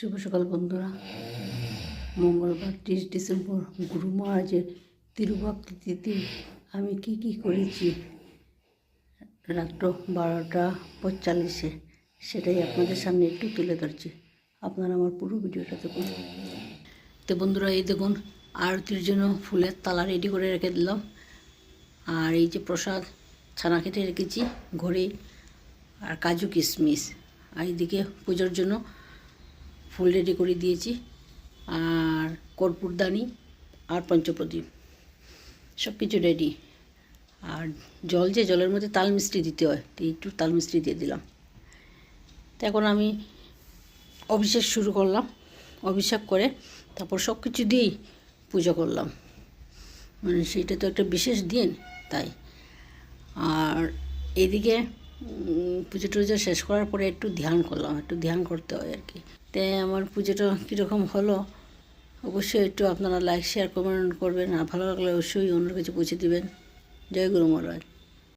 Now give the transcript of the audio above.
শুভ সকাল বন্ধুরা। মঙ্গলবার 30 ডিসেম্বর গুরু মহারাজের তিরুভক্তি তিথি আমি কি করেছি রাত্র 12:45 সেটাই আপনাদের সামনে একটু তুলে ধরছি। আপনারা আমার পুরো ভিডিওটা দেখুন। তো বন্ধুরা, এই দেখুন আরতির জন্য ফুলের তালা রেডি করে রেখে দিলাম। আর এই যে প্রসাদ ছানা কেটে রেখেছি, ঘড়ি আর কাজু কিশমিশ। আর এইদিকে পুজোর জন্য ফুল রেডি করে দিয়েছি, আর কর্পূরদানি আর পঞ্চপ্রদীপ সব কিছু রেডি। আর জলের মধ্যে তাল মিষ্টি দিতে হয়, তো একটু তাল মিষ্টি দিয়ে দিলাম। তো এখন আমি অভিষেক শুরু করলাম। অভিষেক করে তারপর সব কিছু দিয়েই পুজো করলাম, মানে সেইটা তো একটা বিশেষ দিন তাই। আর এদিকে পুজো টুজো শেষ করার পরে একটু ধ্যান করলাম, একটু ধ্যান করতে হয় আর কি। তাই আমার পুজোটা কীরকম হলো অবশ্যই একটু আপনারা লাইক শেয়ার কমেন্ট করবেন, আর ভালো লাগলে অবশ্যই অন্য কিছু পৌঁছে দেবেন। জয় গুরু মহারাজ।